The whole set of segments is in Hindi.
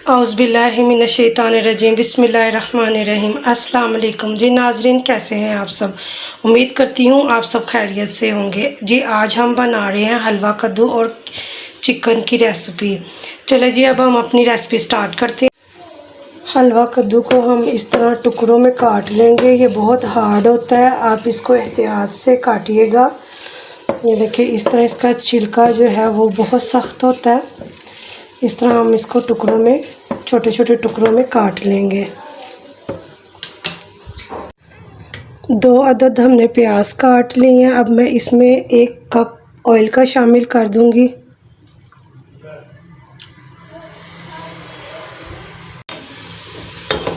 औज़ुबिल्लाहिमिनश्शैतानिर्रजीम बिस्मिल्लाहिर्रहमानिर्रहीम। अस्सलाम वालेकुम जी नाज़रीन, कैसे हैं आप सब। उम्मीद करती हूँ आप सब खैरियत से होंगे जी। आज हम बना रहे हैं हलवा कद्दू और चिकन की रेसिपी। चले जी अब हम अपनी रेसिपी स्टार्ट करते हैं। हलवा कद्दू को हम इस तरह टुकड़ों में काट लेंगे। ये बहुत हार्ड होता है, आप इसको एहतियात से काटिएगा। ये देखिए इस तरह इसका छिलका जो है वो बहुत सख्त होता है। इस तरह हम इसको टुकड़ों में, छोटे छोटे टुकड़ों में काट लेंगे। 2 अदद हमने प्याज काट लिए हैं। अब मैं इसमें 1 कप ऑयल का शामिल कर दूंगी।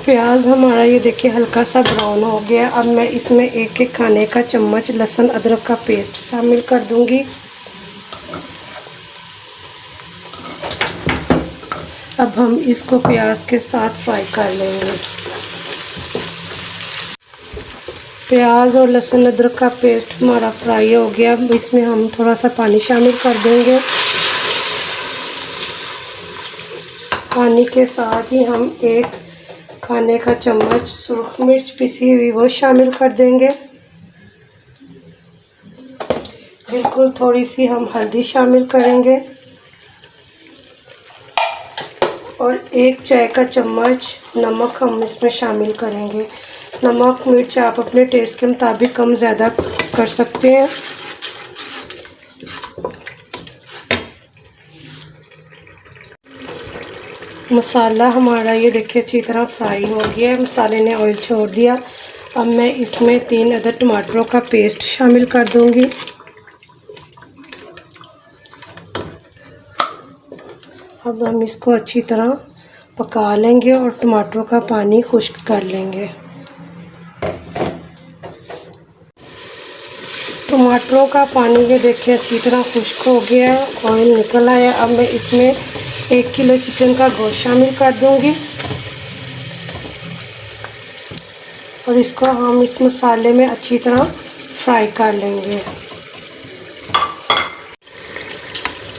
प्याज हमारा ये देखिए हल्का सा ब्राउन हो गया। अब मैं इसमें 1-1 खाने का चम्मच लहसुन अदरक का पेस्ट शामिल कर दूंगी। अब हम इसको प्याज के साथ फ्राई कर लेंगे। प्याज और लहसुन अदरक का पेस्ट हमारा फ्राई हो गया। अब इसमें हम थोड़ा सा पानी शामिल कर देंगे। पानी के साथ ही हम 1 खाने का चम्मच सुरख मिर्च पिसी हुई वो शामिल कर देंगे। बिल्कुल थोड़ी सी हम हल्दी शामिल करेंगे और 1 चाय का चम्मच नमक हम इसमें शामिल करेंगे। नमक मिर्च आप अपने टेस्ट के मुताबिक कम ज़्यादा कर सकते हैं। मसाला हमारा ये देखिए अच्छी तरह फ्राई हो गया है। मसाले ने ऑयल छोड़ दिया। अब मैं इसमें 3 अदद टमाटरों का पेस्ट शामिल कर दूंगी। अब हम इसको अच्छी तरह पका लेंगे और टमाटरों का पानी खुश्क कर लेंगे। टमाटरों का पानी ये देखिए अच्छी तरह खुश्क हो गया, ऑयल निकल आया। अब मैं इसमें 1 किलो चिकन का गोश्त शामिल कर दूंगी और इसको हम इस मसाले में अच्छी तरह फ्राई कर लेंगे।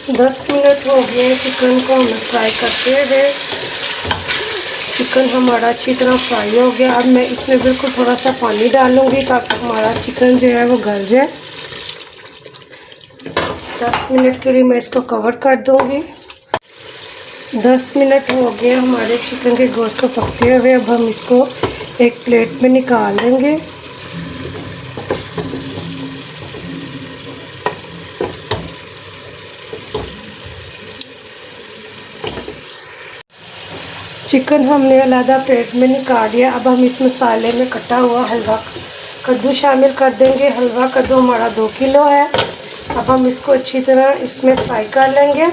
10 मिनट हो गए चिकन को हमें फ्राई करते हुए। चिकन हमारा अच्छी तरह फ्राई हो गया। अब मैं इसमें बिल्कुल थोड़ा सा पानी डालूंगी ताकि हमारा चिकन जो है वो गल जाए। 10 मिनट के लिए मैं इसको कवर कर दूंगी। 10 मिनट हो गए हमारे चिकन के गोश्त को पकते हुए। अब हम इसको एक प्लेट में निकाल लेंगे। चिकन हमने अलग प्लेट में निकाल लिया। अब हम इस मसाले में कटा हुआ हलवा कद्दू शामिल कर देंगे। हलवा कद्दू हमारा 2 किलो है। अब हम इसको अच्छी तरह इसमें फ्राई कर लेंगे।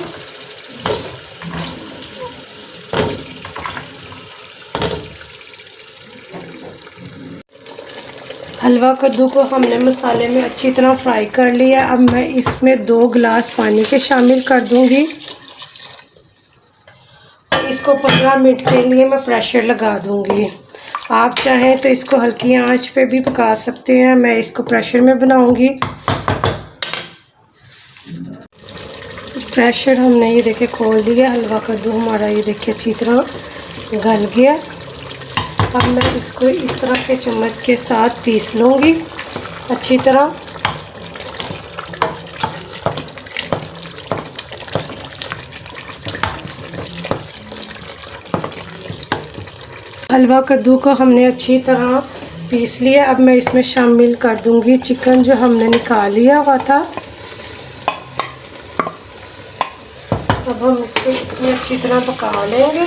हलवा कद्दू को हमने मसाले में अच्छी तरह फ्राई कर लिया। अब मैं इसमें 2 गिलास पानी के शामिल कर दूंगी। इसको 15 मिनट के लिए मैं प्रेशर लगा दूंगी। आप चाहें तो इसको हल्की आंच पे भी पका सकते हैं। मैं इसको प्रेशर में बनाऊंगी। प्रेशर हमने ये देखिए खोल दिया। हलवा कद्दू हमारा ये देखिए अच्छी तरह गल गया। अब मैं इसको इस तरह के चम्मच के साथ पीस लूँगी अच्छी तरह। हलवा कद्दू को हमने अच्छी तरह पीस लिया। अब मैं इसमें शामिल कर दूंगी चिकन जो हमने निकाल लिया हुआ था। अब हम इसको इसमें अच्छी तरह पका लेंगे।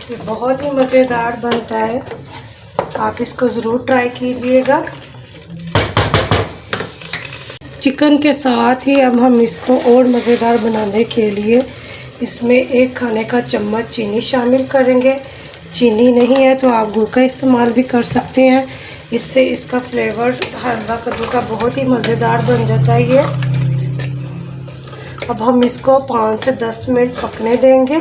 ये बहुत ही मज़ेदार बनता है, आप इसको ज़रूर ट्राई कीजिएगा। चिकन के साथ ही अब हम इसको और मज़ेदार बनाने के लिए इसमें 1 खाने का चम्मच चीनी शामिल करेंगे। चीनी नहीं है तो आप गुड़ का इस्तेमाल भी कर सकते हैं। इससे इसका फ्लेवर हलवा कद्दू का बहुत ही मज़ेदार बन जाता है ये। अब हम इसको 5 से 10 मिनट पकने देंगे।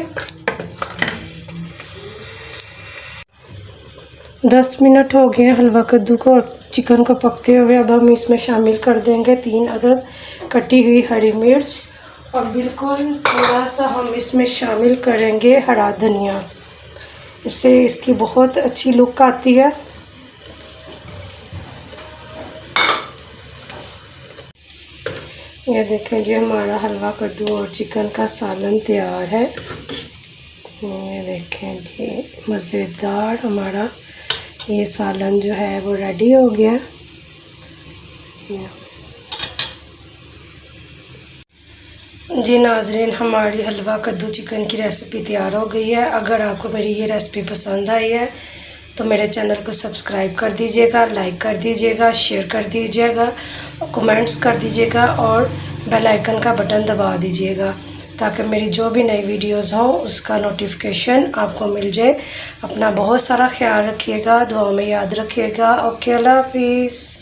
10 मिनट हो गए हैं हलवा कद्दू को और चिकन को पकते हुए। अब हम इसमें शामिल कर देंगे 3 अदद कटी हुई हरी मिर्च और बिल्कुल थोड़ा सा हम इसमें शामिल करेंगे हरा धनिया। इससे इसकी बहुत अच्छी लुक आती है। ये देखें जी, हमारा हलवा कद्दू और चिकन का सालन तैयार है। ये देखें जी, मज़ेदार हमारा ये सालन जो है वो रेडी हो गया। जी नाज़रीन, हमारी हलवा कद्दू चिकन की रेसिपी तैयार हो गई है। अगर आपको मेरी ये रेसिपी पसंद आई है तो मेरे चैनल को सब्सक्राइब कर दीजिएगा, लाइक कर दीजिएगा, शेयर कर दीजिएगा, कमेंट्स कर दीजिएगा और बेल आइकन का बटन दबा दीजिएगा ताकि मेरी जो भी नई वीडियोस हो उसका नोटिफिकेशन आपको मिल जाए। अपना बहुत सारा ख्याल रखिएगा, दुआ में याद रखिएगा। ओके, अल्लाह हाफिज़।